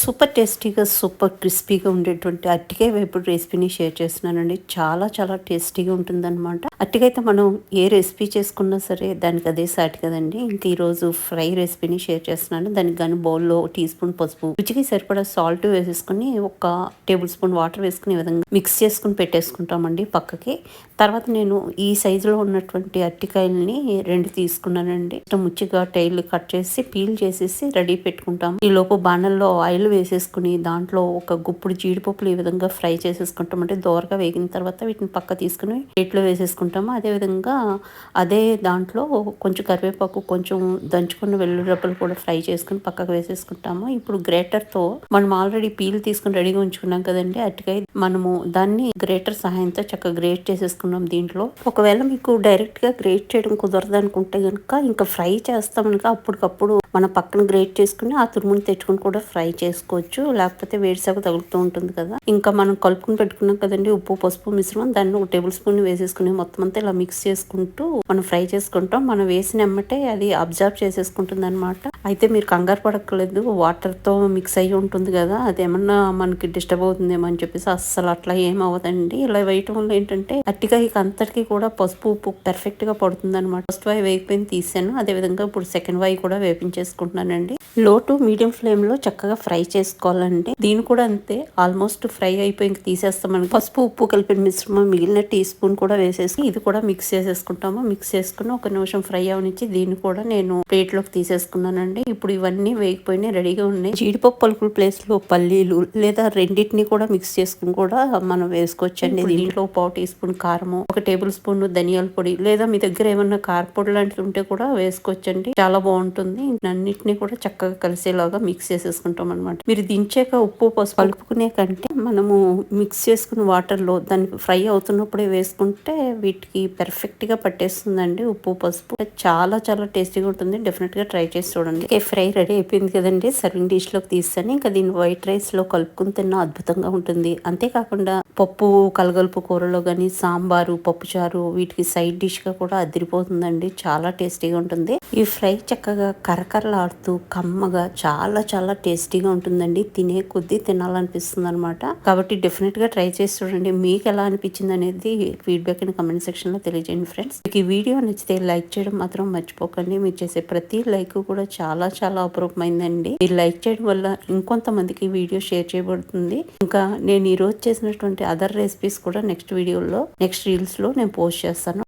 Super టేస్టీగా, super క్రిస్పీగా ఉండేటువంటి అరటికాయ వేపుడు రెసిపీని షేర్ చేస్తున్నానండి. చాలా చాలా టేస్టీగా ఉంటుందన్నమాట. అరటికాయ అయితే మనం ఏ రెసిపీ చేసుకున్నా సరే దానికి అదే సాటి కదండి. ఇంక ఈరోజు ఫ్రై రెసిపీని షేర్ చేస్తున్నాను. దానికి గాను బౌల్లో టీ స్పూన్ పసుపు, రుచికి సరిపడా సాల్ట్ వేసేసుకుని ఒక టేబుల్ స్పూన్ వాటర్ వేసుకుని ఈ విధంగా మిక్స్ చేసుకుని పెట్టేసుకుంటామండి పక్కకి. తర్వాత నేను ఈ సైజులో ఉన్నటువంటి అరటికాయలని 2 తీసుకున్నానండి. ముచ్చిగా టైల్ కట్ చేసి పీల్ చేసేసి రెడీ పెట్టుకుంటాము. ఈ లోపు బాణల్లో ఆయిల్ వేసేసుకుని దాంట్లో ఒక గుప్పుడు జీడిపప్పులు ఈ విధంగా ఫ్రై చేసేసుకుంటాం. అంటే దోరగా వేగిన తర్వాత వీటిని పక్క తీసుకుని ప్లేట్లో వేసేసుకుంటాము. అదేవిధంగా అదే దాంట్లో కొంచెం కరివేపాకు, కొంచెం దంచుకున్న వెల్లుల్లి రెబ్బలు కూడా ఫ్రై చేసుకుని పక్కకు వేసేసుకుంటాము. ఇప్పుడు గ్రేటర్తో మనం ఆల్రెడీ పీల్ తీసుకుని రెడీగా ఉంచుకున్నాం కదండి అరటికాయ, మనము దాన్ని గ్రేటర్ సహాయంతో చక్కగా గ్రేట్ చేసేసుకున్నాం దీంట్లో. ఒకవేళ మీకు డైరెక్ట్ గా గ్రేట్ చేయడం కుదరదు అనుకుంటే కనుక ఇంకా ఫ్రై చేస్తాం కనుక అప్పటికప్పుడు మన పక్కన గ్రేట్ చేసుకుని ఆ తురుముని తెచ్చుకుని కూడా ఫ్రై చేసుకోవచ్చు. లేకపోతే వేడిసాగ తగులుతూ ఉంటుంది కదా. ఇంకా మనం కలుపుకుని పెట్టుకున్నాం కదండి ఉప్పు పసుపు మిశ్రమం, దాన్ని ఒక టేబుల్ స్పూన్ వేసేసుకుని మొత్తం అంతా ఇలా మిక్స్ చేసుకుంటూ మనం ఫ్రై చేసుకుంటాం. మనం వేసిన ఎమ్మటే అది అబ్జర్వ్ చేసేసుకుంటుంది అనమాట. అయితే మీరు కంగారు పడక్కర్లేదు, వాటర్ తో మిక్స్ అయ్యి ఉంటుంది కదా, అదేమన్నా మనకి డిస్టర్బ్ అవుతుందేమో అని చెప్పేసి అస్సలు అట్లా ఏం అవ్వదండి. ఇలా వేయటం వల్ల ఏంటంటే అరటికాయకి అంతటికి కూడా పసుపు ఉప్పు పర్ఫెక్ట్ గా పడుతుంది అనమాట. ఫస్ట్ వాయి వేగిపోయింది తీసాను. అదే విధంగా ఇప్పుడు సెకండ్ వాయి కూడా వేపించేసుకుంటున్నానండి. లో టు మీడియం ఫ్లేమ్ లో చక్కగా ఫ్రై చేసుకోవాలండి. దీని కూడా అంతే, ఆల్మోస్ట్ ఫ్రై అయిపోయి తీసేస్తామని పసుపు ఉప్పు కలిపిన మిశ్రమం మిగిలిన టీ స్పూన్ కూడా వేసేసి ఇది కూడా మిక్స్ చేసేసుకుంటాము. మిక్స్ చేసుకుని ఒక నిమిషం ఫ్రై అవనిచ్చి దీన్ని కూడా నేను ప్లేట్ లోకి తీసేసుకున్నానండి. ఇప్పుడు ఇవన్నీ వేగిపోయినాయి, రెడీగా ఉన్నాయి. జీడిపప్పు పలుకుల ప్లేస్ లో పల్లీలు లేదా రెండింటిని కూడా మిక్స్ చేసుకుని కూడా మనం వేసుకోవచ్చండి. దీంట్లో 1/4 టీ స్పూన్ కారము, 1 టేబుల్ స్పూన్ ధనియాల పొడి, లేదా మీ దగ్గర ఏమన్నా కారపొడి లాంటిది ఉంటే కూడా వేసుకోవచ్చండి. చాలా బాగుంటుంది. అన్నిటిని కూడా చక్కగా కలిసేలాగా మిక్స్ చేసేసుకుంటాం అనమాట. మీరు దించాక ఉప్పు పసుపు కలుపుకునే కంటే మనము మిక్స్ చేసుకున్న వాటర్ లో దాన్ని ఫ్రై అవుతున్నప్పుడే వేసుకుంటే వీటికి పర్ఫెక్ట్ గా పట్టేస్తుందండి ఉప్పు పసుపు. చాలా చాలా టేస్టీగా ఉంటుంది. డెఫినెట్ గా ట్రై చేసి చూడండి. ఫ్రై రెడీ అయిపోయింది కదండి. సర్వింగ్ డిష్ లోకి తీస్తాను. ఇంకా దీన్ని వైట్ రైస్ లో కలుపుకుని తిన్నా అద్భుతంగా ఉంటుంది. అంతేకాకుండా పప్పు కలగలుపు కూరలో గాని, సాంబారు, పప్పుచారు వీటికి సైడ్ డిష్ గా కూడా అదిరిపోతుందండి. చాలా టేస్టీగా ఉంటుంది. ఈ ఫ్రై చక్కగా కరకరలాడుతూ కమ్మగా చాలా చాలా టేస్టీగా ఉంటుందండి. తినే కొద్దీ తినాలనిపిస్తుంది అనమాట. కాబట్టి డెఫినెట్ గా ట్రై చేసి చూడండి. మీకు ఎలా అనిపించింది అనేది ఫీడ్బ్యాక్ ని కమెంట్ సెక్షన్ లో తెలియజేయండి ఫ్రెండ్స్. మీకు ఈ వీడియో నచ్చితే లైక్ చేయడం మాత్రం మర్చిపోకండి. మీరు చేసే ప్రతి లైక్ కూడా చాలా చాలా అపరూపమైందండి. మీరు లైక్ చేయడం వల్ల ఇంకొంతమందికి వీడియో షేర్ చేయబడుతుంది. ఇంకా నేను ఈ రోజు చేసినటువంటి అదర్ రెసిపీస్ కూడా నెక్స్ట్ వీడియోలో నెక్స్ట్ రీల్స్ లో నేను పోస్ట్ చేస్తాను.